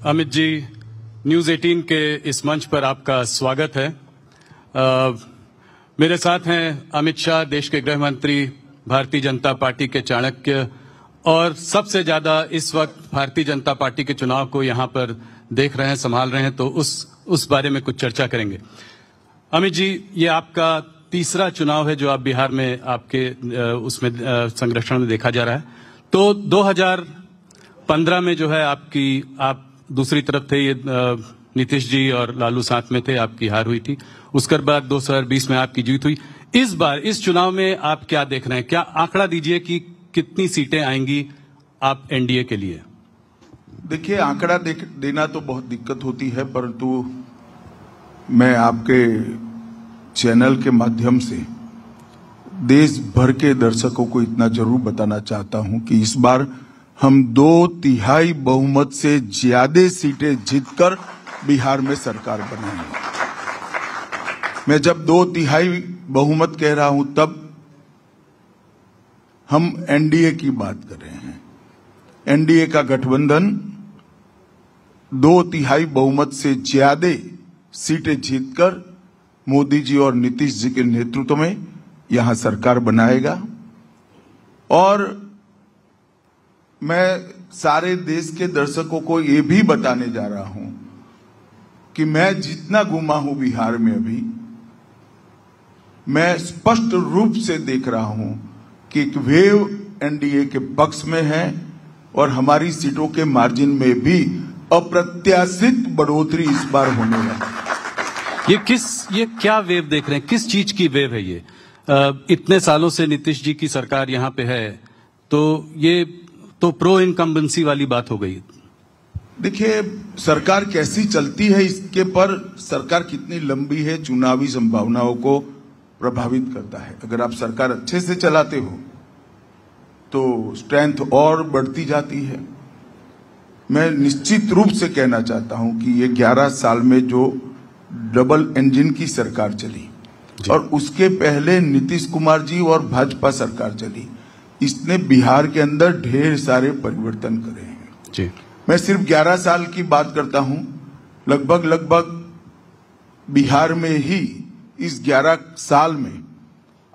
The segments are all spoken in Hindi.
अमित जी, न्यूज 18 के इस मंच पर आपका स्वागत है। मेरे साथ हैं अमित शाह, देश के गृह मंत्री, भारतीय जनता पार्टी के चाणक्य, और सबसे ज्यादा इस वक्त भारतीय जनता पार्टी के चुनाव को यहां पर देख रहे हैं, संभाल रहे हैं, तो उस बारे में कुछ चर्चा करेंगे। अमित जी, ये आपका तीसरा चुनाव है जो आप बिहार में आपके उसमें संरक्षण में देखा जा रहा है। तो 2015 में जो है आप दूसरी तरफ थे, ये नीतीश जी और लालू साथ में थे, आपकी हार हुई थी। उसके बाद 2020 में आपकी जीत हुई। इस बार इस चुनाव में आप क्या देख रहे हैं? क्या आंकड़ा दीजिए कि कितनी सीटें आएंगी आप एनडीए के लिए? देखिए, आंकड़ा देना तो बहुत दिक्कत होती है, परंतु मैं आपके चैनल के माध्यम से देश भर के दर्शकों को इतना जरूर बताना चाहता हूं कि इस बार हम 2/3 बहुमत से ज्यादा सीटें जीतकर बिहार में सरकार बनाएंगे। मैं जब 2/3 बहुमत कह रहा हूं तब हम एनडीए की बात कर रहे हैं। एनडीए का गठबंधन 2/3 बहुमत से ज्यादा सीटें जीतकर मोदी जी और नीतीश जी के नेतृत्व में यहां सरकार बनाएगा। और मैं सारे देश के दर्शकों को ये भी बताने जा रहा हूं कि मैं जितना घूमा हूं बिहार में अभी, मैं स्पष्ट रूप से देख रहा हूं कि एक वेव एनडीए के पक्ष में है और हमारी सीटों के मार्जिन में भी अप्रत्याशित बढ़ोतरी इस बार होने वाली है। ये क्या वेव देख रहे हैं? किस चीज की वेव है ये? इतने सालों से नीतीश जी की सरकार यहां पे है, तो ये तो प्रो इनकम्बेंसी वाली बात हो गई। देखिए, सरकार कैसी चलती है इसके पर सरकार कितनी लंबी है चुनावी संभावनाओं को प्रभावित करता है। अगर आप सरकार अच्छे से चलाते हो तो स्ट्रेंथ और बढ़ती जाती है। मैं निश्चित रूप से कहना चाहता हूं कि ये 11 साल में जो डबल इंजन की सरकार चली और उसके पहले नीतीश कुमार जी और भाजपा सरकार चली, इसने बिहार के अंदर ढेर सारे परिवर्तन करे हैं जी। मैं सिर्फ 11 साल की बात करता हूं। लगभग बिहार में ही इस 11 साल में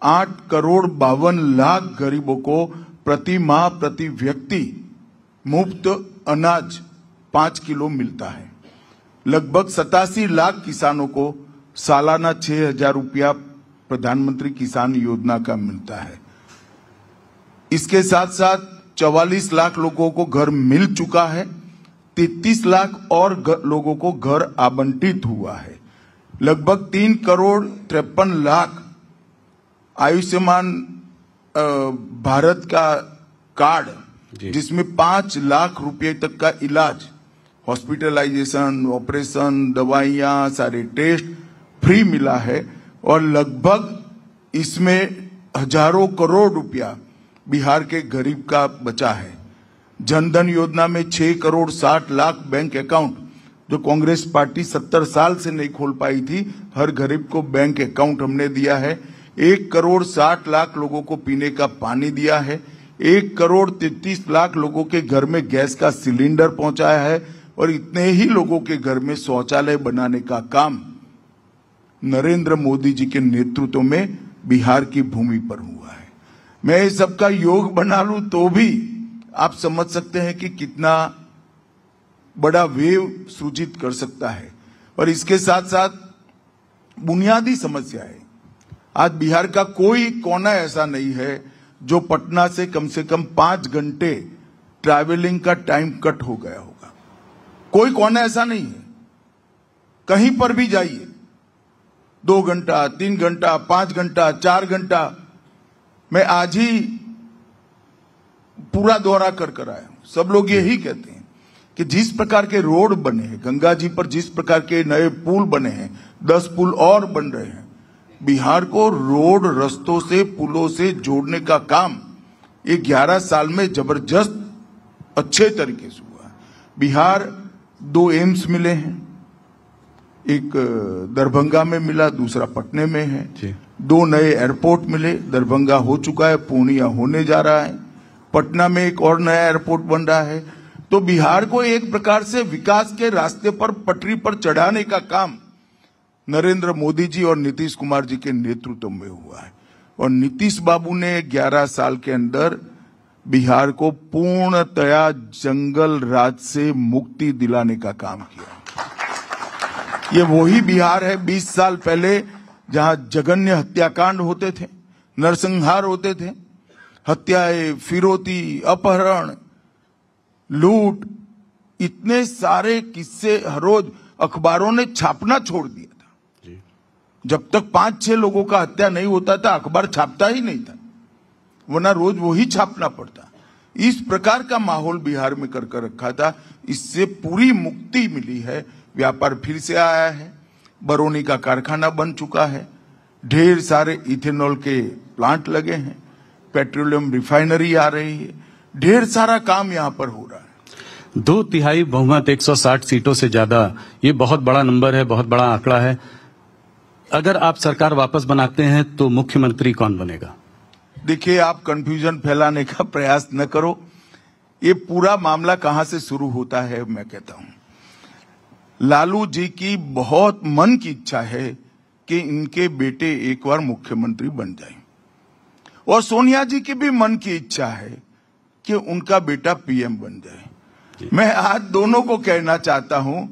8,52,00,000 गरीबों को प्रति माह प्रति व्यक्ति मुफ्त अनाज 5 किलो मिलता है। लगभग 87 लाख किसानों को सालाना 6,000 रुपया प्रधानमंत्री किसान योजना का मिलता है। इसके साथ साथ 44 लाख लोगों को घर मिल चुका है। 33 लाख और लोगों को घर आवंटित हुआ है। लगभग 3,53,00,000 आयुष्मान भारत का कार्ड, जिसमें 5 लाख रुपए तक का इलाज, हॉस्पिटलाइजेशन, ऑपरेशन, दवाइयां, सारे टेस्ट फ्री मिला है। और लगभग इसमें हजारों करोड़ रुपया बिहार के गरीब का बचा है। जनधन योजना में 6,60,00,000 बैंक अकाउंट, जो कांग्रेस पार्टी 70 साल से नहीं खोल पाई थी, हर गरीब को बैंक अकाउंट हमने दिया है। 1,60,00,000 लोगों को पीने का पानी दिया है। 1,33,00,000 लोगों के घर में गैस का सिलेंडर पहुंचाया है। और इतने ही लोगों के घर में शौचालय बनाने का काम नरेंद्र मोदी जी के नेतृत्व में बिहार की भूमि पर हुआ है। मैं इस सबका योग बना लूं तो भी आप समझ सकते हैं कि कितना बड़ा वेव सृजित कर सकता है। और इसके साथ साथ बुनियादी समस्या है, आज बिहार का कोई कोना ऐसा नहीं है जो पटना से कम 5 घंटे ट्रैवलिंग का टाइम कट हो गया होगा। कोई कोना ऐसा नहीं है। कहीं पर भी जाइए, 2 घंटा, 3 घंटा, 5 घंटा, 4 घंटा। मैं आज ही पूरा दौरा कर आया हूं। सब लोग यही कहते हैं कि जिस प्रकार के रोड बने हैं, गंगा जी पर जिस प्रकार के नए पुल बने हैं, 10 पुल और बन रहे हैं। बिहार को रोड, रस्तों से, पुलों से जोड़ने का काम ये 11 साल में जबरदस्त अच्छे तरीके से हुआ। बिहार 2 एम्स मिले हैं, एक दरभंगा में मिला, दूसरा पटने में है। 2 नए एयरपोर्ट मिले, दरभंगा हो चुका है, पूर्णिया होने जा रहा है, पटना में एक और नया एयरपोर्ट बन रहा है। तो बिहार को एक प्रकार से विकास के रास्ते पर पटरी पर चढ़ाने का काम नरेंद्र मोदी जी और नीतीश कुमार जी के नेतृत्व में हुआ है। और नीतीश बाबू ने 11 साल के अंदर बिहार को पूर्णतया जंगल राज से मुक्ति दिलाने का काम किया। ये वही बिहार है 20 साल पहले जहां जघन्य हत्याकांड होते थे, नरसंहार होते थे, हत्याएं, फिरौती, अपहरण, लूट, इतने सारे किस्से हर रोज अखबारों ने छापना छोड़ दिया था। जब तक 5-6 लोगों का हत्या नहीं होता था अखबार छापता ही नहीं था, वरना रोज वही छापना पड़ता। इस प्रकार का माहौल बिहार में कर रखा था। इससे पूरी मुक्ति मिली है। व्यापार फिर से आया है, बरौनी का कारखाना बन चुका है, ढेर सारे इथेनॉल के प्लांट लगे हैं, पेट्रोलियम रिफाइनरी आ रही है, ढेर सारा काम यहां पर हो रहा है। 2/3 बहुमत 160 सीटों से ज्यादा, ये बहुत बड़ा नंबर है, बहुत बड़ा आंकड़ा है। अगर आप सरकार वापस बनाते हैं तो मुख्यमंत्री कौन बनेगा? देखिए, आप कंफ्यूजन फैलाने का प्रयास न करो। ये पूरा मामला कहां से शुरू होता है मैं कहता हूं। लालू जी की बहुत मन की इच्छा है कि इनके बेटे एक बार मुख्यमंत्री बन जाएं, और सोनिया जी की भी मन की इच्छा है कि उनका बेटा पीएम बन जाए। मैं आज दोनों को कहना चाहता हूं,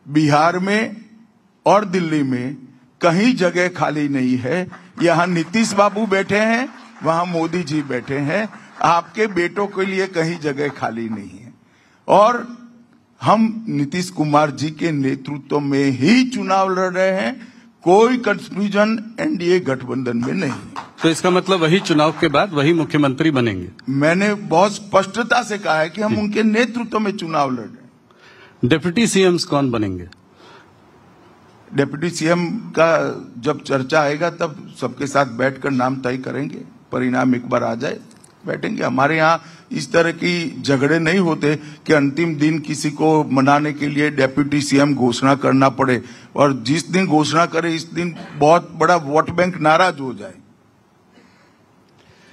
बिहार में और दिल्ली में कहीं जगह खाली नहीं है। यहां नीतीश बाबू बैठे हैं, वहां मोदी जी बैठे हैं। आपके बेटों के लिए कहीं जगह खाली नहीं है। और हम नीतीश कुमार जी के नेतृत्व में ही चुनाव लड़ रहे हैं। कोई कंफ्यूजन एनडीए गठबंधन में नहीं। तो इसका मतलब वही चुनाव के बाद वही मुख्यमंत्री बनेंगे? मैंने बहुत स्पष्टता से कहा है कि हम उनके नेतृत्व में चुनाव लड़ रहे हैं। डिप्टी सीएम कौन बनेंगे? डिप्टी सीएम का जब चर्चा आएगा तब सबके साथ बैठकर नाम तय करेंगे। परिणाम एक बार आ जाए बैठेंगे। हमारे यहाँ इस तरह की झगड़े नहीं होते कि अंतिम दिन किसी को मनाने के लिए डिप्टी सीएम घोषणा करना पड़े, और जिस दिन घोषणा करे इस दिन बहुत बड़ा वोट बैंक नाराज हो जाए।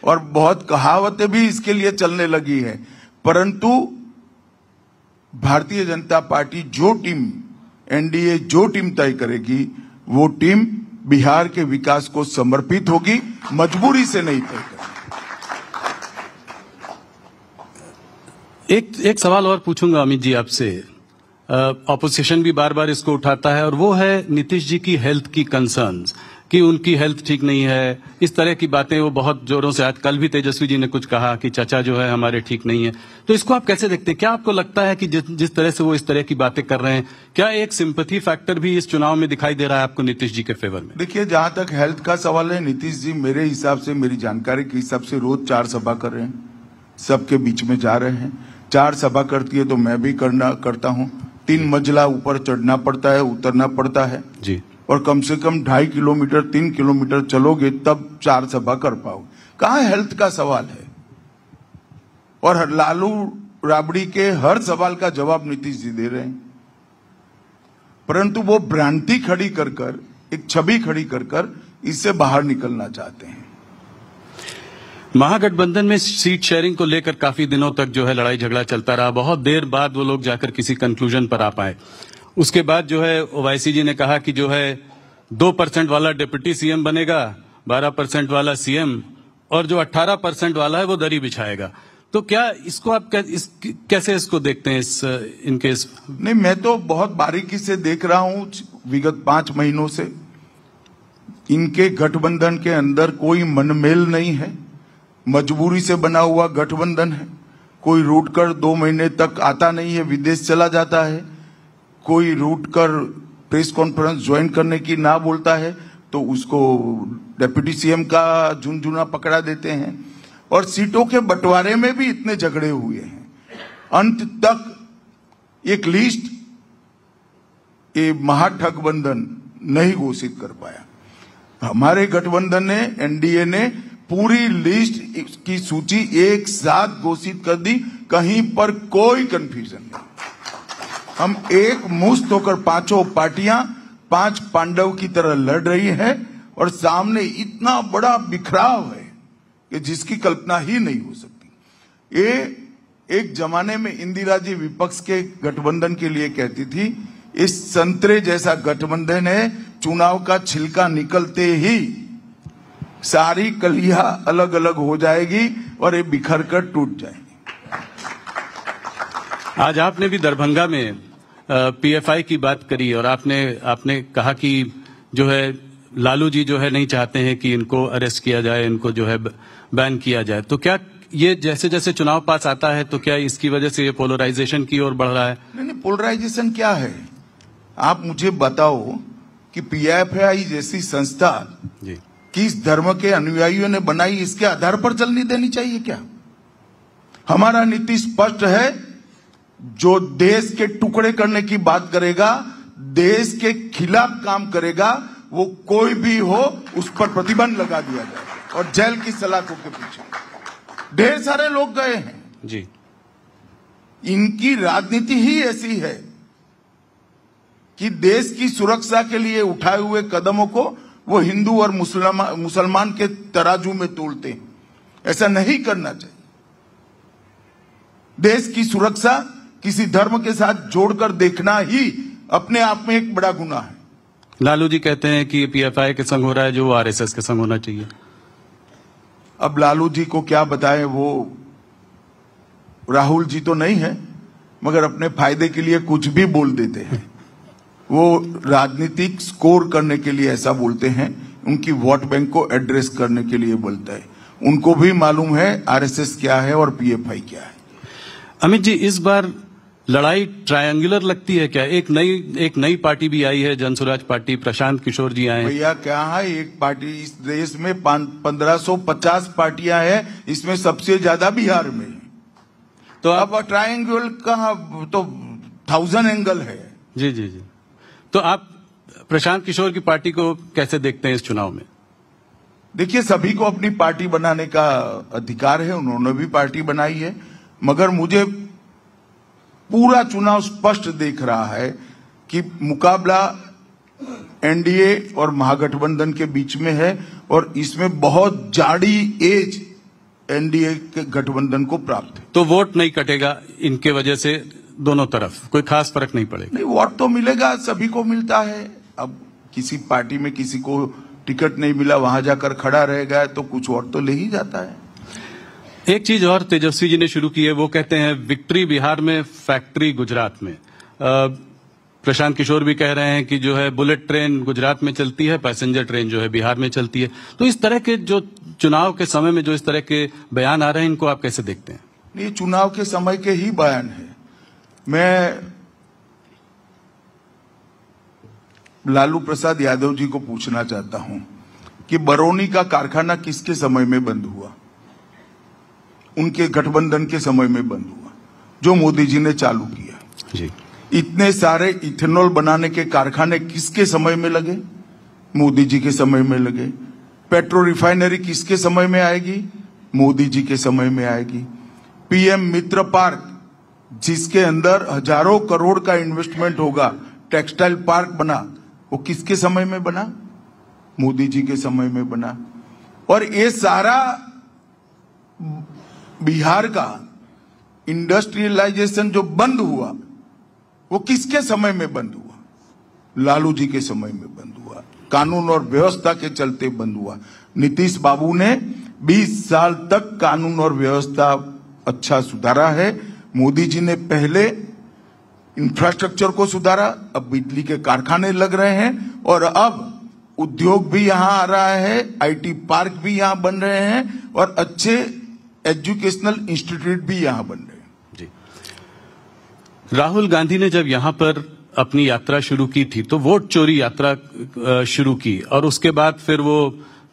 और बहुत कहावतें भी इसके लिए चलने लगी है। परंतु भारतीय जनता पार्टी जो टीम, एनडीए जो टीम तय करेगी, वो टीम बिहार के विकास को समर्पित होगी, मजबूरी से नहीं तय करेगी। एक सवाल और पूछूंगा अमित जी आपसे। ऑपोजिशन भी बार बार इसको उठाता है, और वो है नीतीश जी की हेल्थ की कंसर्न्स, कि उनकी हेल्थ ठीक नहीं है, इस तरह की बातें वो बहुत जोरों से। आज कल भी तेजस्वी जी ने कुछ कहा कि चाचा जो है हमारे ठीक नहीं है। तो इसको आप कैसे देखते हैं? क्या आपको लगता है कि जिस तरह से वो इस तरह की बातें कर रहे हैं, क्या एक सिंपैथी फैक्टर भी इस चुनाव में दिखाई दे रहा है आपको नीतीश जी के फेवर में? देखिए, जहां तक हेल्थ का सवाल है, नीतीश जी मेरे हिसाब से, मेरी जानकारी के हिसाब से रोज 4 सभा कर रहे हैं, सबके बीच में जा रहे हैं। 4 सभा करती है तो मैं भी करता हूं। 3 मंजिला ऊपर चढ़ना पड़ता है, उतरना पड़ता है जी, और कम से कम 2.5 किलोमीटर 3 किलोमीटर चलोगे तब 4 सभा कर पाओगे। कहां हेल्थ का सवाल है? और लालू राबड़ी के हर सवाल का जवाब नीतीश जी दे रहे हैं, परंतु वो भ्रांति खड़ी कर एक छवि खड़ी कर इससे बाहर निकलना चाहते हैं। महागठबंधन में सीट शेयरिंग को लेकर काफी दिनों तक जो है लड़ाई झगड़ा चलता रहा। बहुत देर बाद वो लोग जाकर किसी कंक्लूजन पर आ पाए। उसके बाद जो है ओवैसी जी ने कहा कि जो है 2% वाला डिप्टी सीएम बनेगा, 12% वाला सीएम, और जो 18% वाला है वो दरी बिछाएगा। तो क्या इसको आप कैसे इसको देखते हैं इनके? नहीं, मैं तो बहुत बारीकी से देख रहा हूं विगत 5 महीनों से। इनके गठबंधन के अंदर कोई मनमेल नहीं है, मजबूरी से बना हुआ गठबंधन है। कोई रूट कर 2 महीने तक आता नहीं है, विदेश चला जाता है। कोई रूट कर प्रेस कॉन्फ्रेंस ज्वाइन करने की ना बोलता है तो उसको डिप्टी सीएम का झुनझुना पकड़ा देते हैं। और सीटों के बंटवारे में भी इतने झगड़े हुए हैं। अंत तक एक लिस्ट ये महागठबंधन नहीं घोषित कर पाया। हमारे गठबंधन ने, एनडीए ने पूरी लिस्ट की सूची एक साथ घोषित कर दी। कहीं पर कोई कंफ्यूजन नहीं। हम एक मुश्त होकर 5 पार्टियां 5 पांडव की तरह लड़ रही है, और सामने इतना बड़ा बिखराव है कि जिसकी कल्पना ही नहीं हो सकती। ये एक जमाने में इंदिरा जी विपक्ष के गठबंधन के लिए कहती थी, इस संतरे जैसा गठबंधन है, चुनाव का छिलका निकलते ही सारी कलियां अलग अलग हो जाएगी और ये बिखर कर टूट जाएगी। आज आपने भी दरभंगा में पीएफआई की बात करी और आपने कहा कि जो है लालू जी जो है नहीं चाहते हैं कि इनको अरेस्ट किया जाए, इनको जो है बैन किया जाए। तो क्या ये जैसे जैसे चुनाव पास आता है तो क्या इसकी वजह से ये पोलराइजेशन की ओर बढ़ रहा है? नहीं, पोलराइजेशन क्या है? आप मुझे बताओ कि पीएफआई जैसी संस्था जी किस धर्म के अनुयायियों ने बनाई, इसके आधार पर चलनी देनी चाहिए क्या? हमारा नीति स्पष्ट है, जो देश के टुकड़े करने की बात करेगा, देश के खिलाफ काम करेगा, वो कोई भी हो उस पर प्रतिबंध लगा दिया जाए और जेल की सलाखों के पीछे ढेर सारे लोग गए हैं जी। इनकी राजनीति ही ऐसी है कि देश की सुरक्षा के लिए उठाए हुए कदमों को वो हिंदू और मुसलमान के तराजू में तोलते हैं। ऐसा नहीं करना चाहिए। देश की सुरक्षा किसी धर्म के साथ जोड़कर देखना ही अपने आप में एक बड़ा गुनाह है। लालू जी कहते हैं कि पीएफआई के संग हो रहा है जो आरएसएस के संग होना चाहिए। अब लालू जी को क्या बताएं, वो राहुल जी तो नहीं है, मगर अपने फायदे के लिए कुछ भी बोल देते हैं। वो राजनीतिक स्कोर करने के लिए ऐसा बोलते हैं, उनकी वोट बैंक को एड्रेस करने के लिए बोलता है। उनको भी मालूम है आरएसएस क्या है और पीएफआई क्या है। अमित जी, इस बार लड़ाई ट्रायंगुलर लगती है क्या? एक नई पार्टी भी आई है, जनसुराज पार्टी, प्रशांत किशोर जी आए हैं। भैया क्या है, एक पार्टी, इस देश में 1550 पार्टियां हैं, इसमें सबसे ज्यादा बिहार में है। तो अब ट्रायंगल का तो 1000 एंगल है। जी जी जी। तो आप प्रशांत किशोर की पार्टी को कैसे देखते हैं इस चुनाव में? देखिए, सभी को अपनी पार्टी बनाने का अधिकार है, उन्होंने भी पार्टी बनाई है, मगर मुझे पूरा चुनाव स्पष्ट दिख रहा है कि मुकाबला एनडीए और महागठबंधन के बीच में है और इसमें बहुत जाड़ी एज एनडीए के गठबंधन को प्राप्त है। तो वोट नहीं कटेगा इनके वजह से, दोनों तरफ कोई खास फर्क नहीं पड़ेगा? नहीं, वोट तो मिलेगा, सभी को मिलता है। अब किसी पार्टी में किसी को टिकट नहीं मिला, वहां जाकर खड़ा रह गया तो कुछ वोट तो ले ही जाता है। एक चीज और तेजस्वी जी ने शुरू की है, वो कहते हैं विक्ट्री बिहार में, फैक्ट्री गुजरात में। प्रशांत किशोर भी कह रहे हैं कि जो है बुलेट ट्रेन गुजरात में चलती है, पैसेंजर ट्रेन जो है बिहार में चलती है। तो इस तरह के जो चुनाव के समय में जो इस तरह के बयान आ रहे हैं, इनको आप कैसे देखते हैं? ये चुनाव के समय के ही बयान है। मैं लालू प्रसाद यादव जी को पूछना चाहता हूं कि बरौनी का कारखाना किसके समय में बंद हुआ? उनके गठबंधन के समय में बंद हुआ, जो मोदी जी ने चालू किया जी। इतने सारे इथेनॉल बनाने के कारखाने किसके समय में लगे? मोदी जी के समय में लगे। पेट्रो रिफाइनरी किसके समय में आएगी? मोदी जी के समय में आएगी। पीएम मित्र पार्क, जिसके अंदर हजारों करोड़ का इन्वेस्टमेंट होगा, टेक्सटाइल पार्क बना, वो किसके समय में बना? मोदी जी के समय में बना। और ये सारा बिहार का इंडस्ट्रियलाइजेशन जो बंद हुआ, वो किसके समय में बंद हुआ? लालू जी के समय में बंद हुआ। कानून और व्यवस्था के चलते बंद हुआ। नीतीश बाबू ने 20 साल तक कानून और व्यवस्था अच्छा सुधारा है। मोदी जी ने पहले इंफ्रास्ट्रक्चर को सुधारा, अब बिजली के कारखाने लग रहे हैं और अब उद्योग भी यहां आ रहा है, आईटी पार्क भी यहां बन रहे हैं और अच्छे एजुकेशनल इंस्टीट्यूट भी यहां बन रहे हैं। जी। राहुल गांधी ने जब यहां पर अपनी यात्रा शुरू की थी तो वोट चोरी यात्रा शुरू की और उसके बाद फिर वो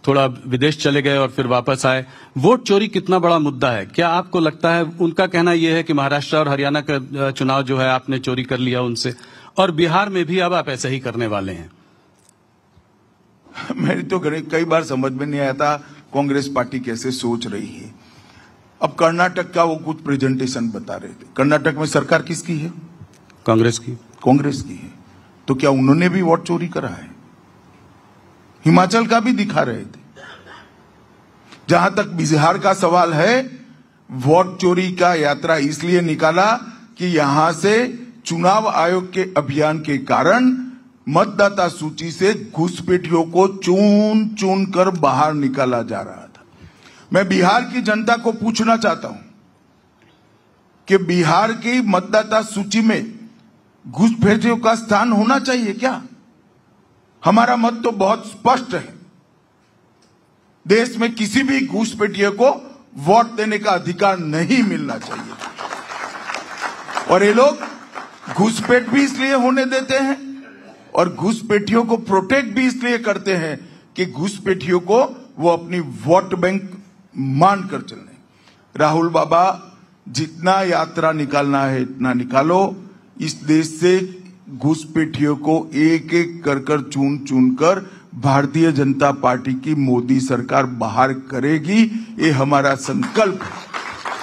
थोड़ा विदेश चले गए और फिर वापस आए। वोट चोरी कितना बड़ा मुद्दा है? क्या आपको लगता है, उनका कहना यह है कि महाराष्ट्र और हरियाणा का चुनाव जो है आपने चोरी कर लिया उनसे, और बिहार में भी अब आप ऐसा ही करने वाले हैं? मेरी तो कई बार समझ में नहीं आता कांग्रेस पार्टी कैसे सोच रही है। अब कर्नाटक का वो कुछ प्रेजेंटेशन बता रहे थे। कर्नाटक में सरकार किसकी है? कांग्रेस की। कांग्रेस की है। तो क्या उन्होंने भी वोट चोरी करा है? हिमाचल का भी दिखा रहे थे। जहां तक बिहार का सवाल है, वोट चोरी का यात्रा इसलिए निकाला कि यहां से चुनाव आयोग के अभियान के कारण मतदाता सूची से घुसपैठियों को चुन चुन कर बाहर निकाला जा रहा था। मैं बिहार की जनता को पूछना चाहता हूं कि बिहार की मतदाता सूची में घुसपैठियों का स्थान होना चाहिए क्या? हमारा मत तो बहुत स्पष्ट है। देश में किसी भी घुसपैठियों को वोट देने का अधिकार नहीं मिलना चाहिए। और ये लोग घुसपैठ भी इसलिए होने देते हैं और घुसपैठियों को प्रोटेक्ट भी इसलिए करते हैं कि घुसपैठियों को वो अपनी वोट बैंक मानकर चलने। राहुल बाबा, जितना यात्रा निकालना है इतना निकालो। इस देश से घुसपैठियों को एक एक कर चुन चुन कर भारतीय जनता पार्टी की मोदी सरकार बाहर करेगी, ये हमारा संकल्प है।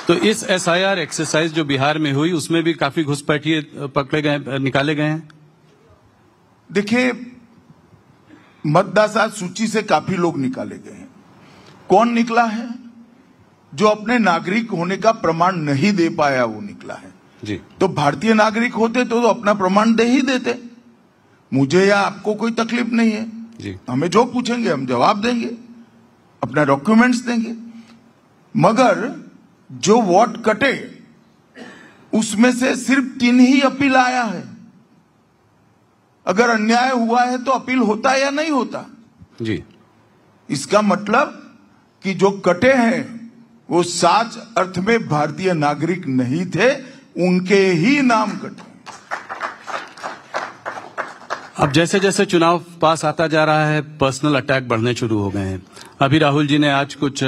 तो इस एसआईआर एक्सरसाइज जो बिहार में हुई उसमें भी काफी घुसपैठिए पकड़े गए, निकाले गए हैं। देखिए, मतदाता सूची से काफी लोग निकाले गए हैं। कौन निकला है? जो अपने नागरिक होने का प्रमाण नहीं दे पाया वो निकला है जी। तो भारतीय नागरिक होते तो अपना प्रमाण दे ही देते। मुझे या आपको कोई तकलीफ नहीं है जी। हमें जो पूछेंगे हम जवाब देंगे, अपना डॉक्यूमेंट्स देंगे। मगर जो वोट कटे उसमें से सिर्फ 3 ही अपील आया है। अगर अन्याय हुआ है तो अपील होता है या नहीं होता जी। इसका मतलब कि जो कटे हैं वो सच अर्थ में भारतीय नागरिक नहीं थे, उनके ही नाम कटे। अब जैसे जैसे चुनाव पास आता जा रहा है पर्सनल अटैक बढ़ने शुरू हो गए हैं। अभी राहुल जी ने आज कुछ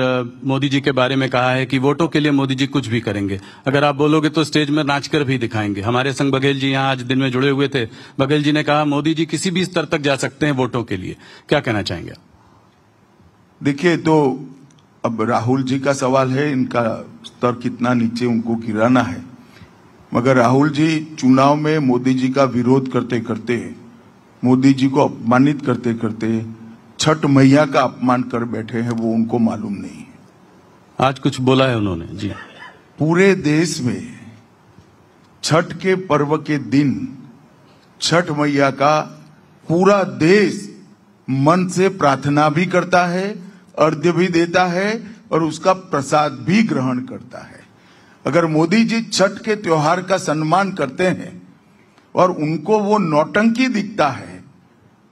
मोदी जी के बारे में कहा है कि वोटों के लिए मोदी जी कुछ भी करेंगे। अगर आप बोलोगे तो स्टेज में नाचकर भी दिखाएंगे। हमारे संग बघेल जी यहाँ आज दिन में जुड़े हुए थे। बघेल जी ने कहा मोदी जी किसी भी स्तर तक जा सकते हैं वोटों के लिए। क्या कहना चाहेंगे? देखिए, तो अब राहुल जी का सवाल है, इनका स्तर कितना नीचे उनको गिराना है। मगर राहुल जी चुनाव में मोदी जी का विरोध करते करते, मोदी जी को अपमानित करते करते छठ मैया का अपमान कर बैठे हैं, वो उनको मालूम नहीं है। आज कुछ बोला है उन्होंने जी। पूरे देश में छठ के पर्व के दिन छठ मैया का पूरा देश मन से प्रार्थना भी करता है, अर्घ्य भी देता है और उसका प्रसाद भी ग्रहण करता है। अगर मोदी जी छठ के त्योहार का सम्मान करते हैं और उनको वो नौटंकी दिखता है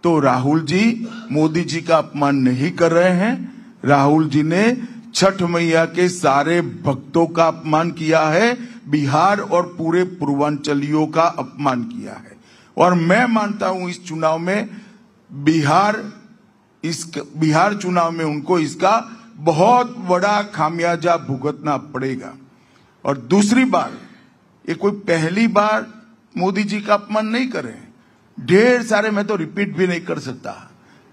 तो राहुल जी मोदी जी का अपमान नहीं कर रहे हैं। राहुल जी ने छठ मैया के सारे भक्तों का अपमान किया है, बिहार और पूरे पूर्वांचलियों का अपमान किया है। और मैं मानता हूं इस चुनाव में बिहार चुनाव में उनको इसका बहुत बड़ा खामियाजा भुगतना पड़ेगा। और दूसरी बार, ये कोई पहली बार मोदी जी का अपमान नहीं कर रहे हैं। ढेर सारे, मैं तो रिपीट भी नहीं कर सकता,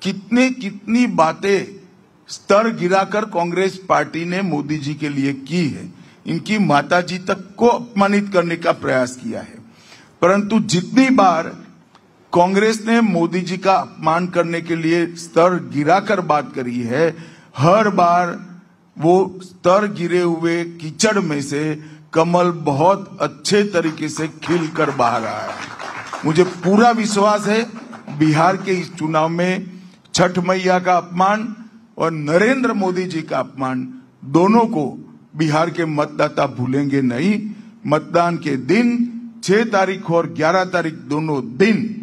कितनी बातें स्तर गिराकर कांग्रेस पार्टी ने मोदी जी के लिए की है। इनकी माताजी तक को अपमानित करने का प्रयास किया है। परंतु जितनी बार कांग्रेस ने मोदी जी का अपमान करने के लिए स्तर गिराकर बात करी है, हर बार वो स्तर गिरे हुए कीचड़ में से कमल बहुत अच्छे तरीके से खिलकर बाहर आया है। मुझे पूरा विश्वास है बिहार के इस चुनाव में छठ मैया का अपमान और नरेंद्र मोदी जी का अपमान दोनों को बिहार के मतदाता भूलेंगे नहीं। मतदान के दिन 6 तारीख और 11 तारीख दोनों दिन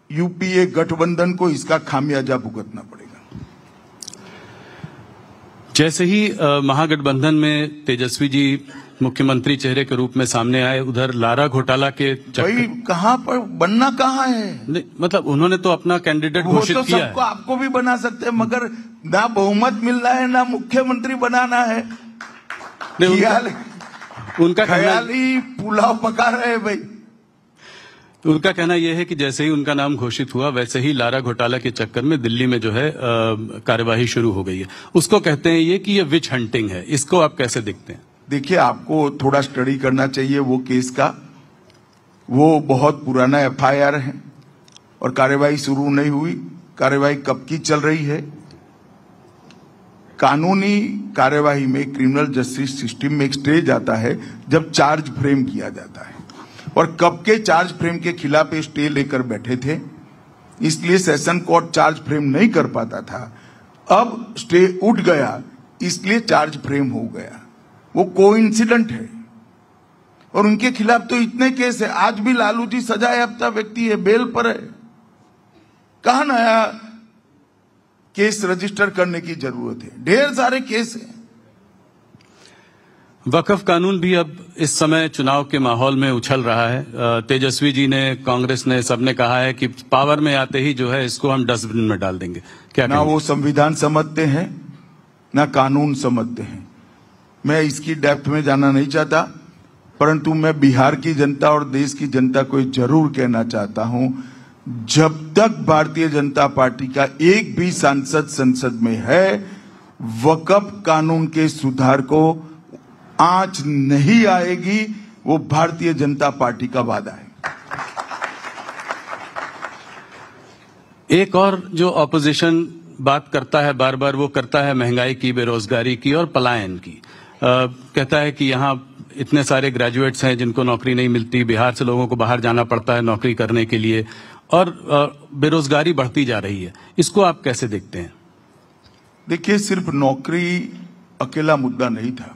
यूपीए गठबंधन को इसका खामियाजा भुगतना पड़ेगा। जैसे ही महागठबंधन में तेजस्वी जी मुख्यमंत्री चेहरे के रूप में सामने आए, उधर लारा घोटाला के भाई कहां पर बनना कहां है? मतलब उन्होंने तो अपना कैंडिडेट घोषित किया है। सबको आपको भी बना सकते हैं, मगर ना बहुमत मिलना है ना मुख्यमंत्री बनाना है। उनका ख्याली पुलाव पका रहे हैं भाई। उनका कहना यह है कि जैसे ही उनका नाम घोषित हुआ वैसे ही लारा घोटाला के चक्कर में दिल्ली में जो है कार्यवाही शुरू हो गई है। उसको कहते हैं ये कि ये विच हंटिंग है। इसको आप कैसे देखते हैं? देखिए, आपको थोड़ा स्टडी करना चाहिए वो केस का। वो बहुत पुराना एफआईआर है और कार्यवाही शुरू नहीं हुई। कार्यवाही कब की चल रही है? कानूनी कार्यवाही में, क्रिमिनल जस्टिस सिस्टम में एक स्टेज आता है जब चार्ज फ्रेम किया जाता है, और कब के चार्ज फ्रेम के खिलाफ स्टे लेकर बैठे थे, इसलिए सेशन कोर्ट चार्ज फ्रेम नहीं कर पाता था। अब स्टे उठ गया, इसलिए चार्ज फ्रेम हो गया। वो कोइंसिडेंट है, और उनके खिलाफ तो इतने केस है। आज भी लालू जी सजायाफ्ता व्यक्ति है, बेल पर है। कहां नया केस रजिस्टर करने की जरूरत है? ढेर सारे केस हैं। वक्फ कानून भी अब इस समय चुनाव के माहौल में उछल रहा है। तेजस्वी जी ने, कांग्रेस ने, सबने कहा है कि पावर में आते ही जो है इसको हम डस्टबिन में डाल देंगे। क्या ना वो संविधान समझते हैं, ना कानून समझते हैं। मैं इसकी डेप्थ में जाना नहीं चाहता, परंतु मैं बिहार की जनता और देश की जनता को जरूर कहना चाहता हूं, जब तक भारतीय जनता पार्टी का एक भी सांसद संसद में है, वक्फ कानून के सुधार को आंच नहीं आएगी। वो भारतीय जनता पार्टी का वादा है। एक और जो ऑपोजिशन बात करता है बार बार, वो करता है महंगाई की, बेरोजगारी की और पलायन की। कहता है कि यहाँ इतने सारे ग्रेजुएट्स हैं जिनको नौकरी नहीं मिलती, बिहार से लोगों को बाहर जाना पड़ता है नौकरी करने के लिए, और बेरोजगारी बढ़ती जा रही है। इसको आप कैसे देखते हैं? देखिए, सिर्फ नौकरी अकेला मुद्दा नहीं था।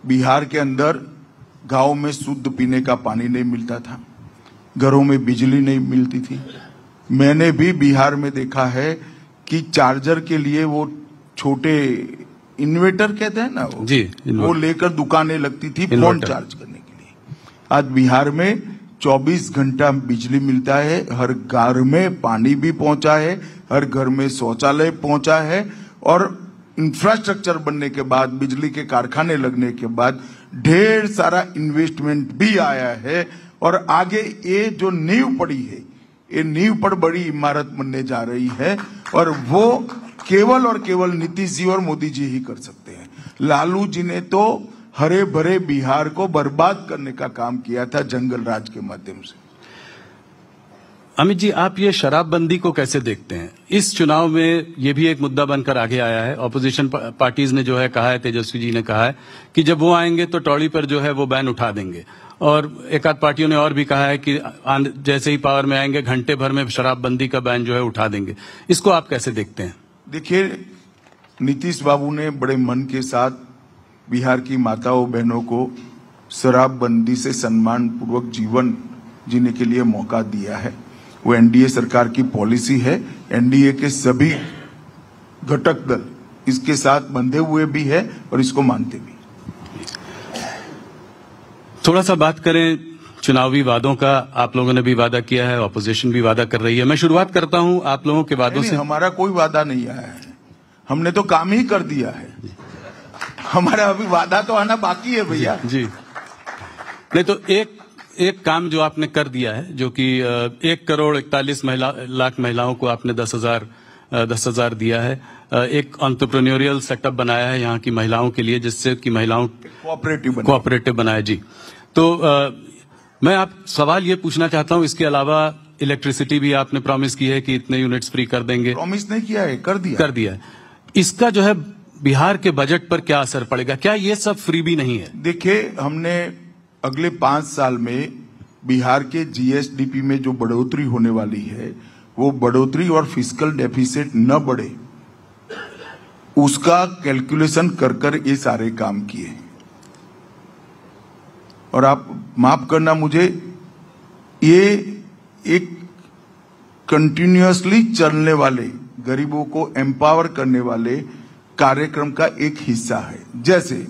बिहार के अंदर गांव में शुद्ध पीने का पानी नहीं मिलता था, घरों में बिजली नहीं मिलती थी। मैंने भी बिहार में देखा है कि चार्जर के लिए वो छोटे इन्वर्टर कहते हैं ना, वो लेकर दुकानें लगती थी फोन चार्ज करने के लिए। आज बिहार में 24 घंटा बिजली मिलता है, हर घर में पानी भी पहुंचा है, हर घर में शौचालय पहुंचा है, और इंफ्रास्ट्रक्चर बनने के बाद, बिजली के कारखाने लगने के बाद ढेर सारा इन्वेस्टमेंट भी आया है। और आगे ये जो नींव पड़ी है, ये नींव पर बड़ी इमारत बनने जा रही है, और वो केवल और केवल नीतीश जी और मोदी जी ही कर सकते हैं। लालू जी ने तो हरे भरे बिहार को बर्बाद करने का काम किया था जंगल राज के माध्यम से। अमित जी, आप ये शराबबंदी को कैसे देखते हैं? इस चुनाव में ये भी एक मुद्दा बनकर आगे आया है। ऑपोजिशन पार्टीज ने जो है कहा है, तेजस्वी जी ने कहा है कि जब वो आएंगे तो टौड़ी पर जो है वो बैन उठा देंगे, और एक आध पार्टियों ने और भी कहा है कि जैसे ही पावर में आएंगे घंटे भर में शराबबंदी का बैन जो है उठा देंगे। इसको आप कैसे देखते हैं? देखिए, नीतीश बाबू ने बड़े मन के साथ बिहार की माताओं बहनों को शराबबंदी से सम्मान पूर्वक जीवन जीने के लिए मौका दिया है। वो एनडीए सरकार की पॉलिसी है। एनडीए के सभी घटक दल इसके साथ बंधे हुए भी है और इसको मानते भी। थोड़ा सा बात करें चुनावी वादों का। आप लोगों ने भी वादा किया है, ऑपोजिशन भी वादा कर रही है। मैं शुरुआत करता हूं आप लोगों के वादों से। हमारा कोई वादा नहीं आया है, हमने तो काम ही कर दिया है। हमारा अभी वादा तो आना बाकी है भैया जी। नहीं तो एक काम जो आपने कर दिया है, जो कि 1,41 लाख महिलाओं को आपने 10,000 दिया है। एक एंटरप्रेन्योरियल सेटअप बनाया है यहाँ की महिलाओं के लिए, जिससे कि महिलाओं कोऑपरेटिव बनाया जी। तो मैं आप सवाल ये पूछना चाहता हूँ, इसके अलावा इलेक्ट्रिसिटी भी आपने प्रॉमिस की है कि इतने यूनिट्स फ्री कर देंगे। प्रॉमिस नहीं किया है, कर दिया है। इसका जो है बिहार के बजट पर क्या असर पड़ेगा? क्या ये सब फ्री भी नहीं है? देखिए, हमने अगले 5 साल में बिहार के जीएसडीपी में जो बढ़ोतरी होने वाली है, वो बढ़ोतरी और फिस्कल डेफिसिट न बढ़े, उसका कैलकुलेशन कर ये सारे काम किए। और आप माफ करना मुझे, ये एक कंटिन्यूअसली चलने वाले, गरीबों को एम्पावर करने वाले कार्यक्रम का एक हिस्सा है। जैसे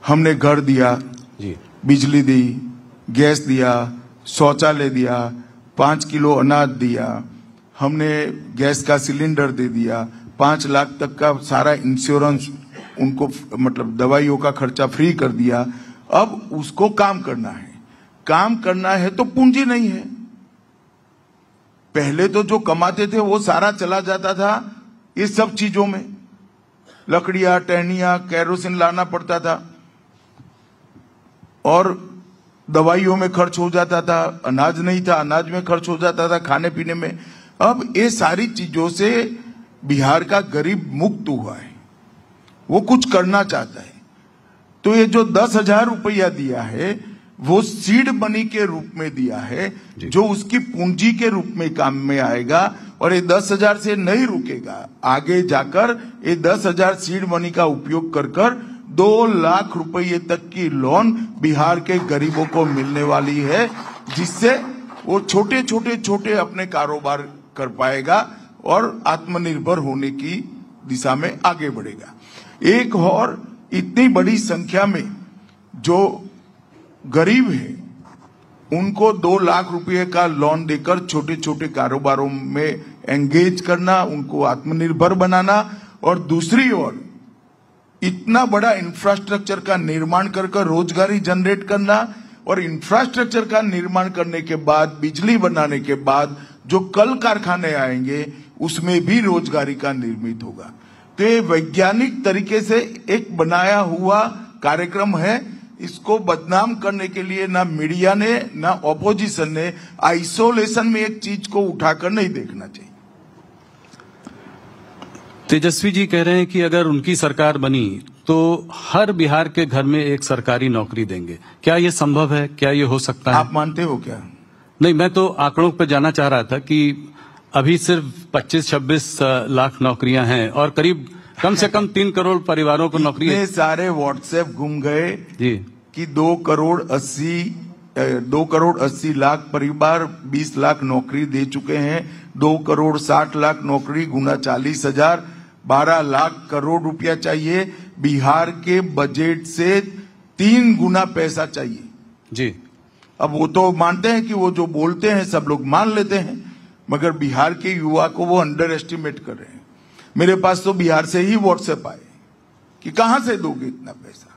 हमने घर दिया जी, बिजली दी, गैस दिया, शौचालय दिया, 5 किलो अनाज दिया, हमने गैस का सिलेंडर दे दिया, 5 लाख तक का सारा इंश्योरेंस उनको, मतलब दवाइयों का खर्चा फ्री कर दिया। अब उसको काम करना है। काम करना है तो पूंजी नहीं है। पहले तो जो कमाते थे वो सारा चला जाता था ये सब चीजों में, लकड़ियां, टहनियां, केरोसिन लाना पड़ता था, और दवाइयों में खर्च हो जाता था, अनाज नहीं था, अनाज में खर्च हो जाता था, खाने पीने में। अब ये सारी चीजों से बिहार का गरीब मुक्त हुआ है। वो कुछ करना चाहता है। तो ये जो 10,000 रुपया दिया है वो सीड मनी के रूप में दिया है, जो उसकी पूंजी के रूप में काम में आएगा, और ये 10,000 से नहीं रुकेगा। आगे जाकर ये 10,000 सीड मनी का उपयोग कर 2 लाख रुपये तक की लोन बिहार के गरीबों को मिलने वाली है, जिससे वो छोटे अपने कारोबार कर पाएगा और आत्मनिर्भर होने की दिशा में आगे बढ़ेगा। एक और इतनी बड़ी संख्या में जो गरीब है उनको 2 लाख रुपए का लोन देकर छोटे कारोबारों में एंगेज करना, उनको आत्मनिर्भर बनाना, और दूसरी ओर इतना बड़ा इंफ्रास्ट्रक्चर का निर्माण कर रोजगारी जनरेट करना, और इंफ्रास्ट्रक्चर का निर्माण करने के बाद, बिजली बनाने के बाद जो कल कारखाने आएंगे उसमें भी रोजगारी का निर्मित होगा। तो ये वैज्ञानिक तरीके से एक बनाया हुआ कार्यक्रम है। इसको बदनाम करने के लिए ना मीडिया ने ना ऑपोजिशन ने आइसोलेशन में एक चीज को उठाकर नहीं देखना चाहिए। तेजस्वी जी कह रहे हैं कि अगर उनकी सरकार बनी तो हर बिहार के घर में एक सरकारी नौकरी देंगे। क्या ये संभव है? क्या ये हो सकता है? आप मानते हो क्या? नहीं, मैं तो आंकड़ों पर जाना चाह रहा था कि अभी सिर्फ 25-26 लाख नौकरियां हैं और करीब कम से कम 3 करोड़ परिवारों को नौकरी। इतने सारे व्हाट्सएप घूम गए जी कि 2 करोड़ 80 लाख परिवार 20 लाख नौकरी दे चुके हैं। 2 करोड़ 60 लाख नौकरी गुना 40,000, 12 लाख करोड़ रुपया चाहिए। बिहार के बजट से 3 गुना पैसा चाहिए जी। अब वो तो मानते हैं कि वो जो बोलते हैं सब लोग मान लेते हैं, मगर बिहार के युवा को वो अंडर एस्टिमेट कर रहे हैं। मेरे पास तो बिहार से ही व्हाट्सएप आए कि कहां से दोगे इतना पैसा।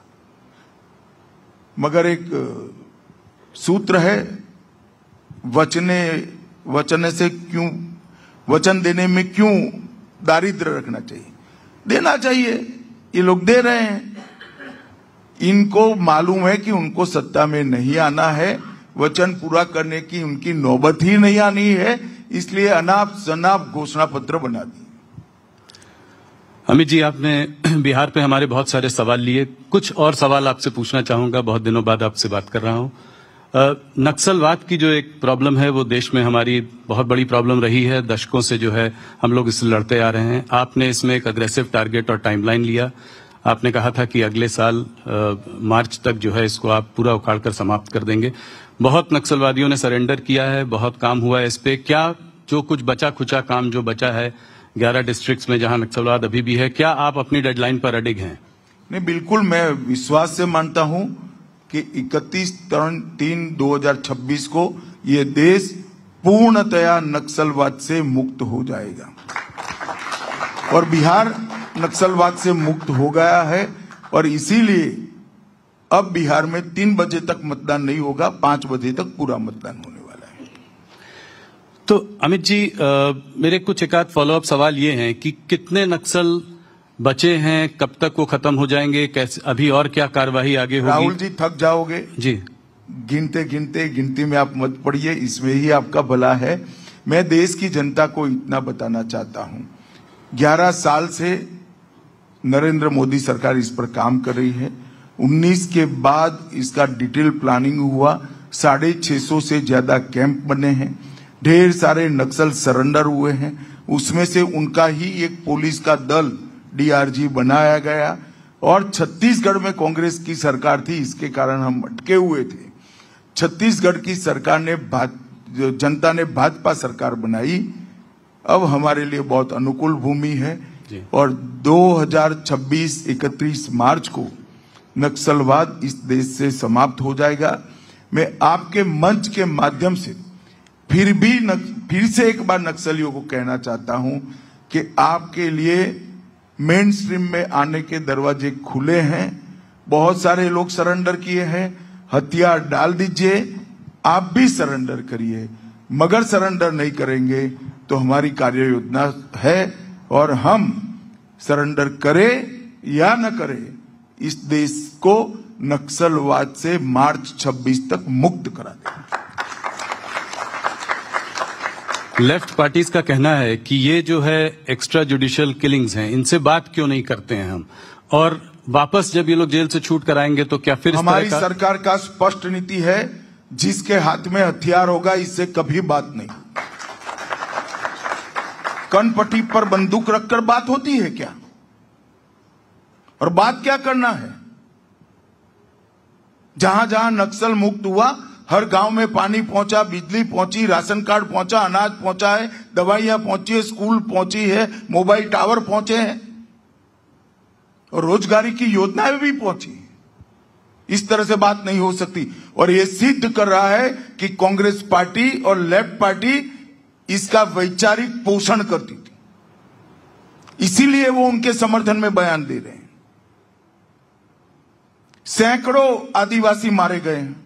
मगर एक सूत्र है, वचन से क्यों, वचन देने में क्यों दारिद्र रखना चाहिए? देना चाहिए। ये लोग दे रहे हैं। इनको मालूम है कि उनको सत्ता में नहीं आना है, वचन पूरा करने की उनकी नौबत ही नहीं आनी है, इसलिए अनाप शनाप घोषणा पत्र बना दी। अमित जी, आपने बिहार पे हमारे बहुत सारे सवाल लिए। कुछ और सवाल आपसे पूछना चाहूंगा, बहुत दिनों बाद आपसे बात कर रहा हूं। नक्सलवाद की जो एक प्रॉब्लम है वो देश में हमारी बहुत बड़ी प्रॉब्लम रही है। दशकों से जो है हम लोग इससे लड़ते आ रहे हैं। आपने इसमें एक अग्रेसिव टारगेट और टाइमलाइन लिया। आपने कहा था कि अगले साल मार्च तक जो है इसको आप पूरा उखाड़ कर समाप्त कर देंगे। बहुत नक्सलवादियों ने सरेंडर किया है, बहुत काम हुआ है इस पे। क्या जो कुछ बचा खुचा काम जो बचा है 11 डिस्ट्रिक्ट्स में जहां नक्सलवाद अभी भी है, क्या आप अपनी डेडलाइन पर अडिग हैं? नहीं, बिल्कुल। मैं विश्वास से मानता हूं कि 31/3/2026 को ये देश पूर्णतया नक्सलवाद से मुक्त हो जाएगा। और बिहार नक्सलवाद से मुक्त हो गया है, और इसीलिए अब बिहार में 3 बजे तक मतदान नहीं होगा, 5 बजे तक पूरा मतदान होने वाला है। तो अमित जी, मेरे कुछ एक आध फॉलोअप सवाल ये हैं कि कितने नक्सल बचे हैं, कब तक वो खत्म हो जाएंगे, कैसे, अभी और क्या कार्यवाही आगे होगी? राहुल जी, थक जाओगे जी। गिनती में आप मत पड़िए, इसमें ही आपका भला है। मैं देश की जनता को इतना बताना चाहता हूं, 11 साल से नरेंद्र मोदी सरकार इस पर काम कर रही है। 19 के बाद इसका डिटेल प्लानिंग हुआ, 650 से ज्यादा कैंप बने हैं, ढेर सारे नक्सल सरेंडर हुए हैं। उसमें से उनका ही एक पुलिस का दल डीआरजी बनाया गया। और छत्तीसगढ़ में कांग्रेस की सरकार थी, इसके कारण हम अटके हुए थे। छत्तीसगढ़ की सरकार ने जनता ने भाजपा सरकार बनाई। अब हमारे लिए बहुत अनुकूल भूमि है, और 2026 31 मार्च को नक्सलवाद इस देश से समाप्त हो जाएगा। मैं आपके मंच के माध्यम से फिर से एक बार नक्सलियों को कहना चाहता हूं कि आपके लिए मेन स्ट्रीम में आने के दरवाजे खुले हैं। बहुत सारे लोग सरेंडर किए हैं, हथियार डाल दीजिए, आप भी सरेंडर करिए। मगर सरेंडर नहीं करेंगे तो हमारी कार्य योजना है, और हम सरेंडर करें या न करें, इस देश को नक्सलवाद से मार्च 26 तक मुक्त करा देंगे। लेफ्ट पार्टीज का कहना है कि ये जो है एक्स्ट्रा जुडिशियल किलिंग्स हैं, इनसे बात क्यों नहीं करते हैं हम? और वापस जब ये लोग जेल से छूट कर आएंगे तो क्या फिर इस हमारी तरह का... सरकार का स्पष्ट नीति है, जिसके हाथ में हथियार होगा इससे कभी बात नहीं। कनपट्टी पर बंदूक रखकर बात होती है क्या? और बात क्या करना है? जहां जहां नक्सल मुक्त हुआ, हर गांव में पानी पहुंचा, बिजली पहुंची, राशन कार्ड पहुंचा, अनाज पहुंचा है, दवाइयां पहुंची है, स्कूल पहुंची है, मोबाइल टावर पहुंचे हैं और रोजगारी की योजनाएं भी पहुंची। इस तरह से बात नहीं हो सकती। और यह सिद्ध कर रहा है कि कांग्रेस पार्टी और लेफ्ट पार्टी इसका वैचारिक पोषण करती थी, इसीलिए वो उनके समर्थन में बयान दे रहे हैं। सैकड़ों आदिवासी मारे गए हैं,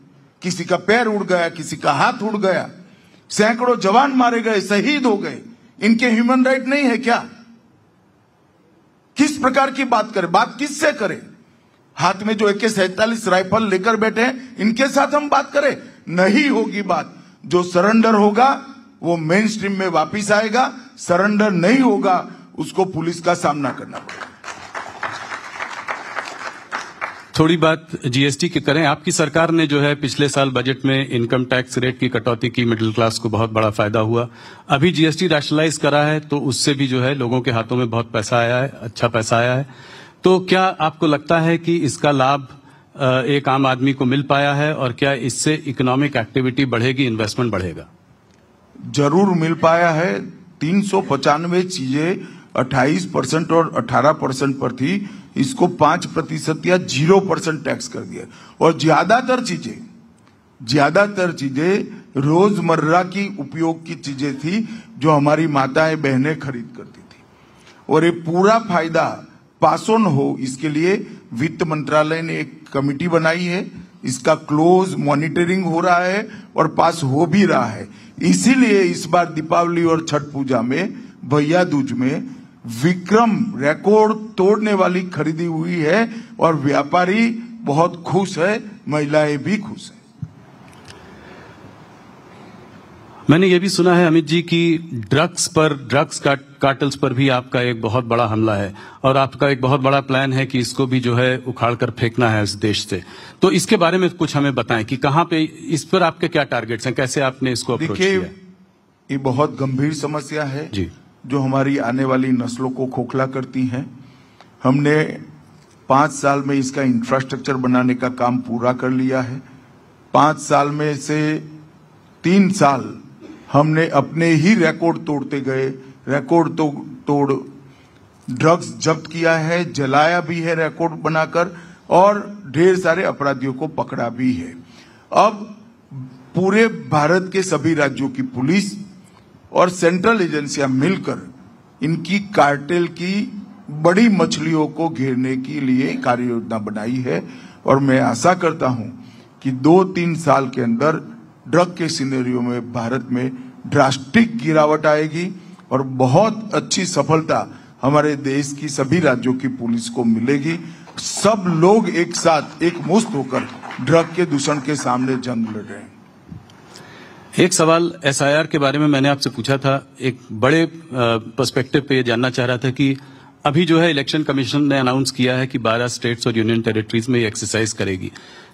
किसी का पैर उड़ गया, किसी का हाथ उड़ गया, सैकड़ों जवान मारे गए, शहीद हो गए। इनके ह्यूमन राइट नहीं है क्या? किस प्रकार की बात करें? बात किससे करें? हाथ में जो AK-47 राइफल लेकर बैठे हैं, इनके साथ हम बात करें? नहीं होगी बात। जो सरेंडर होगा वो मेन स्ट्रीम में वापिस आएगा, सरेंडर नहीं होगा उसको पुलिस का सामना करना पड़ेगा। थोड़ी बात GST की करें। आपकी सरकार ने जो है पिछले साल बजट में इनकम टैक्स रेट की कटौती की, मिडिल क्लास को बहुत बड़ा फायदा हुआ। अभी GST रैशनलाइज करा है तो उससे भी जो है लोगों के हाथों में बहुत पैसा आया है, अच्छा पैसा आया है। तो क्या आपको लगता है कि इसका लाभ एक आम आदमी को मिल पाया है और क्या इससे इकोनॉमिक एक्टिविटी बढ़ेगी, इन्वेस्टमेंट बढ़ेगा? जरूर मिल पाया है। 395 चीजें 28% और 18% पर थी, इसको 5% या 0% टैक्स कर दिया। और ज्यादातर चीजें रोजमर्रा की उपयोग की चीजें थी जो हमारी माताएं बहनें खरीद करती थी। और ये पूरा फायदा पास ऑन हो, इसके लिए वित्त मंत्रालय ने एक कमेटी बनाई है। इसका क्लोज मॉनिटरिंग हो रहा है और पास हो भी रहा है। इसीलिए इस बार दीपावली और छठ पूजा में, भैया दूज में विक्रम रिकॉर्ड तोड़ने वाली खरीदी हुई है और व्यापारी बहुत खुश है, महिलाएं भी खुश है। मैंने ये भी सुना है अमित जी कि ड्रग्स कार्टल्स पर भी आपका एक बहुत बड़ा हमला है और आपका एक बहुत बड़ा प्लान है कि इसको भी जो है उखाड़ कर फेंकना है इस देश से। तो इसके बारे में कुछ हमें बताएं कि कहां पे इस पर आपके क्या टारगेट्स हैं, कैसे आपने इसको अप्रोच किया? देखिए, ये बहुत गंभीर समस्या है जी, जो हमारी आने वाली नस्लों को खोखला करती हैं। हमने 5 साल में इसका इंफ्रास्ट्रक्चर बनाने का काम पूरा कर लिया है। 5 साल में से 3 साल हमने अपने ही रिकॉर्ड तोड़ते गए, रिकॉर्ड तोड़ ड्रग्स जब्त किया है, जलाया भी है रिकॉर्ड बनाकर, और ढेर सारे अपराधियों को पकड़ा भी है। अब पूरे भारत के सभी राज्यों की पुलिस और सेंट्रल एजेंसियां मिलकर इनकी कार्टेल की बड़ी मछलियों को घेरने के लिए कार्य योजना बनाई है। और मैं आशा करता हूं कि 2-3 साल के अंदर ड्रग के सिनेरियो में भारत में ड्रास्टिक गिरावट आएगी और बहुत अच्छी सफलता हमारे देश की सभी राज्यों की पुलिस को मिलेगी। सब लोग एक साथ एकमुश्त होकर ड्रग के दूषण के सामने जंग लड़ रहे हैं। एक सवाल SIR के बारे में मैंने आपसे पूछा था, एक बड़े पर्सपेक्टिव पे ये जानना चाह रहा था कि अभी जो है इलेक्शन कमीशन ने अनाउंस किया है कि 12 स्टेट्स और यूनियन टेरिटरीज में ये एक्सरसाइज करेगी।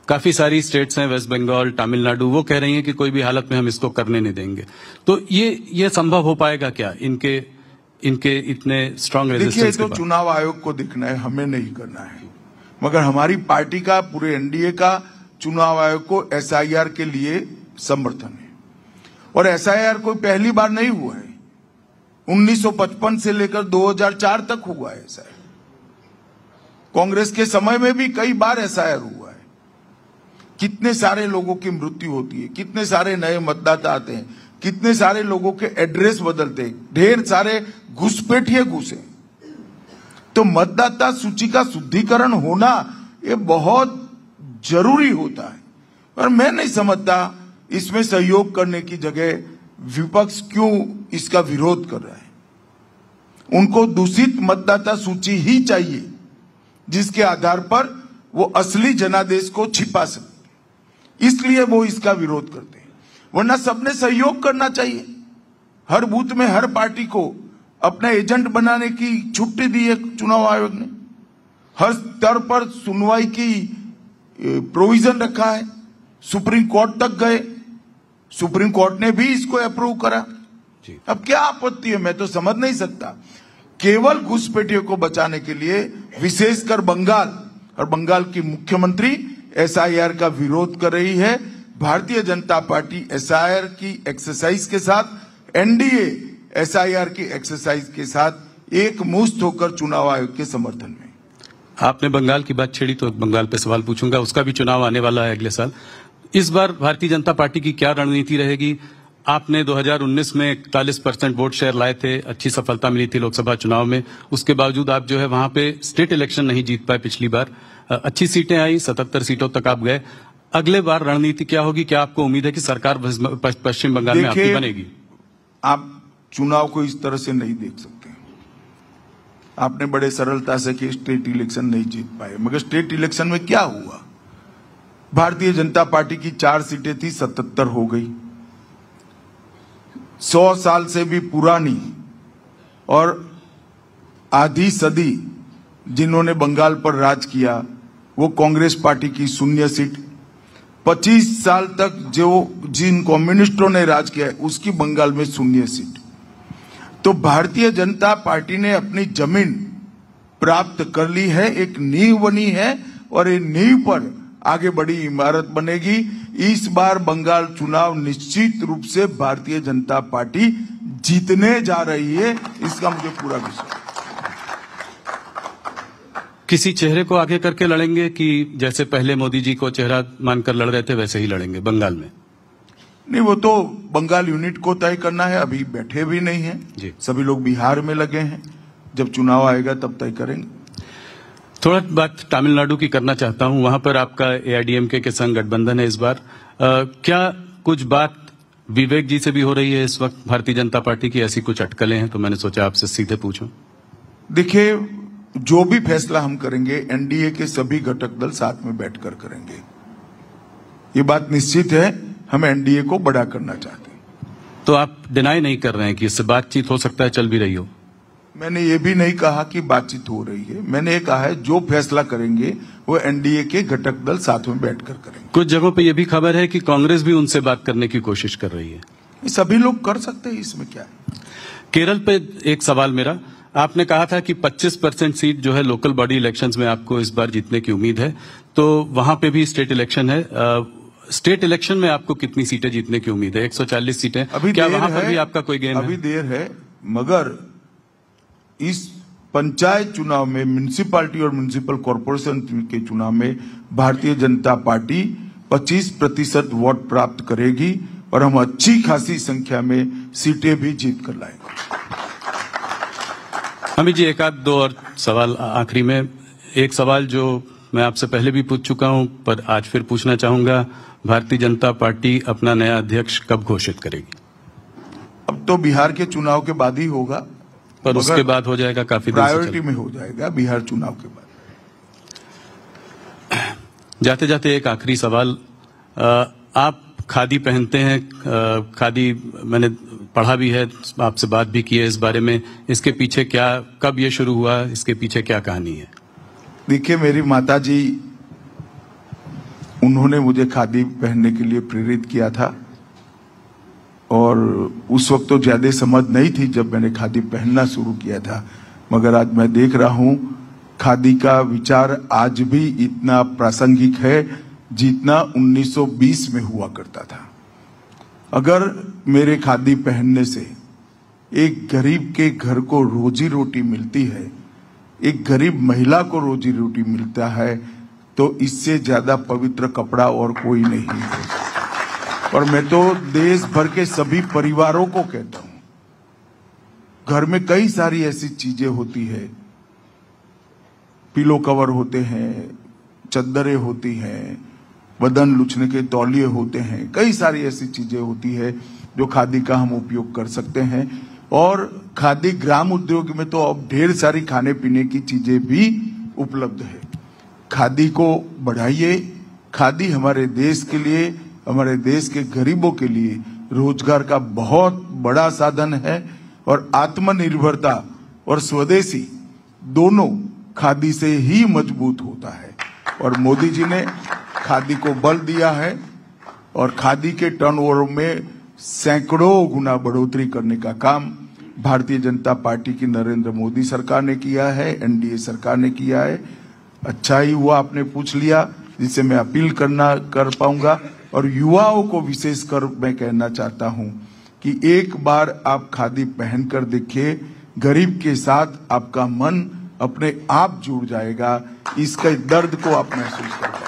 काफी सारी स्टेट्स हैं, वेस्ट बंगाल, तमिलनाडु, वो कह रही हैं कि कोई भी हालत में हम इसको करने नहीं देंगे। तो ये संभव हो पाएगा क्या इनके इतने स्ट्रांग रेजिस्टेंस के बाद? देखिए, तो चुनाव आयोग को देखना है, हमें नहीं करना है। मगर हमारी पार्टी का, पूरे NDA का चुनाव आयोग को SIR के लिए समर्थन है। और SIR कोई पहली बार नहीं हुआ है, 1955 से लेकर 2004 तक हुआ है SIR। कांग्रेस के समय में भी कई बार SIR हुआ है। कितने सारे लोगों की मृत्यु होती है, कितने सारे नए मतदाता आते हैं, कितने सारे लोगों के एड्रेस बदलते हैं, ढेर सारे घुसपैठिए घुसे। तो मतदाता सूची का शुद्धिकरण होना ये बहुत जरूरी होता है। और मैं नहीं समझता इसमें सहयोग करने की जगह विपक्ष क्यों इसका विरोध कर रहा है। उनको दूषित मतदाता सूची ही चाहिए जिसके आधार पर वो असली जनादेश को छिपा सकते, इसलिए वो इसका विरोध करते हैं। वरना सबने सहयोग करना चाहिए। हर बूथ में हर पार्टी को अपना एजेंट बनाने की छुट्टी दी है चुनाव आयोग ने। हर स्तर पर सुनवाई की प्रोविजन रखा है। सुप्रीम कोर्ट तक गए, सुप्रीम कोर्ट ने भी इसको अप्रूव करा। अब क्या आपत्ति है? मैं तो समझ नहीं सकता। केवल घुसपैठियों को बचाने के लिए विशेषकर बंगाल और बंगाल की मुख्यमंत्री एसआईआर का विरोध कर रही है। भारतीय जनता पार्टी एसआईआर की एक्सरसाइज के साथ, एनडीए एसआईआर की एक्सरसाइज के साथ एक मुश्त होकर चुनाव आयोग के समर्थन में। आपने बंगाल की बात छेड़ी तो बंगाल पे सवाल पूछूंगा। उसका भी चुनाव आने वाला है अगले साल। इस बार भारतीय जनता पार्टी की क्या रणनीति रहेगी? आपने 2019 में 41% वोट शेयर लाए थे, अच्छी सफलता मिली थी लोकसभा चुनाव में। उसके बावजूद आप जो है वहां पे स्टेट इलेक्शन नहीं जीत पाए पिछली बार। अच्छी सीटें आई, 77 सीटों तक आप गए। अगले बार रणनीति क्या होगी? क्या आपको उम्मीद है कि सरकार पश्चिम बंगाल में आपकी बनेगी? आप चुनाव को इस तरह से नहीं देख सकते। आपने बड़े सरलता से कि स्टेट इलेक्शन नहीं जीत पाए, मगर स्टेट इलेक्शन में क्या हुआ? भारतीय जनता पार्टी की 4 सीटें थी, 77 हो गई। 100 साल से भी पुरानी और आधी सदी जिन्होंने बंगाल पर राज किया वो कांग्रेस पार्टी की 0 सीट। 25 साल तक जो जिन कम्युनिस्टों ने राज किया है उसकी बंगाल में 0 सीट। तो भारतीय जनता पार्टी ने अपनी जमीन प्राप्त कर ली है, एक नींव बनी है और ये नींव पर आगे बड़ी इमारत बनेगी। इस बार बंगाल चुनाव निश्चित रूप से भारतीय जनता पार्टी जीतने जा रही है, इसका मुझे पूरा विश्वास है। किसी चेहरे को आगे करके लड़ेंगे कि जैसे पहले मोदी जी को चेहरा मानकर लड़ रहे थे वैसे ही लड़ेंगे बंगाल में? नहीं, वो तो बंगाल यूनिट को तय करना है। अभी बैठे भी नहीं है जी। सभी लोग बिहार में लगे हैं। जब चुनाव आएगा तब तय करेंगे। थोड़ा बात तमिलनाडु की करना चाहता हूं। वहां पर आपका एआईडीएमके के संग गठबंधन है इस बार। क्या कुछ बात विवेक जी से भी हो रही है इस वक्त भारतीय जनता पार्टी की? ऐसी कुछ अटकलें हैं तो मैंने सोचा आपसे सीधे पूछूं। देखिए, जो भी फैसला हम करेंगे एनडीए के सभी घटक दल साथ में बैठकर करेंगे। ये बात निश्चित है, हम एनडीए को बड़ा करना चाहते हैं। तो आप डिनाई नहीं कर रहे हैं कि इससे बातचीत हो सकता है, चल भी रही हो? मैंने ये भी नहीं कहा कि बातचीत हो रही है। मैंने ये कहा है जो फैसला करेंगे वो एनडीए के घटक दल साथ में बैठकर करेंगे। कुछ जगहों पे ये भी खबर है कि कांग्रेस भी उनसे बात करने की कोशिश कर रही है। ये सभी लोग कर सकते हैं, इसमें क्या है। केरल पे एक सवाल मेरा, आपने कहा था कि 25% सीट जो है लोकल बॉडी इलेक्शंस में आपको इस बार जीतने की उम्मीद है, तो वहां पे भी स्टेट इलेक्शन है। स्टेट इलेक्शन में आपको कितनी सीटें जीतने की उम्मीद है? 140 सीटें। अभी क्या वहां पर भी आपका कोई गेम है? अभी देर है, मगर इस पंचायत चुनाव में, म्युनिसिपैलिटी और म्युनिसिपल कॉर्पोरेशन के चुनाव में भारतीय जनता पार्टी 25% वोट प्राप्त करेगी और हम अच्छी खासी संख्या में सीटें भी जीत कर लाएंगे। अमित जी, एक आध दो और सवाल आखिरी में। एक सवाल जो मैं आपसे पहले भी पूछ चुका हूं पर आज फिर पूछना चाहूंगा, भारतीय जनता पार्टी अपना नया अध्यक्ष कब घोषित करेगी? अब तो बिहार के चुनाव के बाद ही होगा, पर उसके बाद हो जाएगा, काफी प्रायोरिटी में हो जाएगा बिहार चुनाव के बाद। जाते जाते एक आखिरी सवाल, आप खादी पहनते हैं, खादी मैंने पढ़ा भी है, आपसे बात भी की है इस बारे में। इसके पीछे क्या, कब ये शुरू हुआ, इसके पीछे क्या कहानी है? देखिए, मेरी माता जी, उन्होंने मुझे खादी पहनने के लिए प्रेरित किया था और उस वक्त तो ज्यादा समझ नहीं थी जब मैंने खादी पहनना शुरू किया था, मगर आज मैं देख रहा हूं खादी का विचार आज भी इतना प्रासंगिक है जितना 1920 में हुआ करता था। अगर मेरे खादी पहनने से एक गरीब के घर को रोजी रोटी मिलती है, एक गरीब महिला को रोजी रोटी मिलता है, तो इससे ज्यादा पवित्र कपड़ा और कोई नहीं है। और मैं तो देश भर के सभी परिवारों को कहता हूं, घर में कई सारी ऐसी चीजें होती है, पिलो कवर होते हैं, चद्दरें होती हैं, बदन लुचने के तौलिए होते हैं, कई सारी ऐसी चीजें होती है जो खादी का हम उपयोग कर सकते हैं। और खादी ग्राम उद्योग में तो अब ढेर सारी खाने पीने की चीजें भी उपलब्ध है। खादी को बढ़ाइए। खादी हमारे देश के लिए, हमारे देश के गरीबों के लिए रोजगार का बहुत बड़ा साधन है और आत्मनिर्भरता और स्वदेशी दोनों खादी से ही मजबूत होता है। और मोदी जी ने खादी को बल दिया है और खादी के टर्नओवर में सैकड़ों गुना बढ़ोतरी करने का काम भारतीय जनता पार्टी की नरेंद्र मोदी सरकार ने किया है, एनडीए सरकार ने किया है। अच्छा ही हुआ आपने पूछ लिया, जिससे मैं अपील कर पाऊंगा। और युवाओं को विशेषकर मैं कहना चाहता हूं कि एक बार आप खादी पहनकर देखिए, गरीब के साथ आपका मन अपने आप जुड़ जाएगा, इसके दर्द को आप महसूस कर पाएंगे।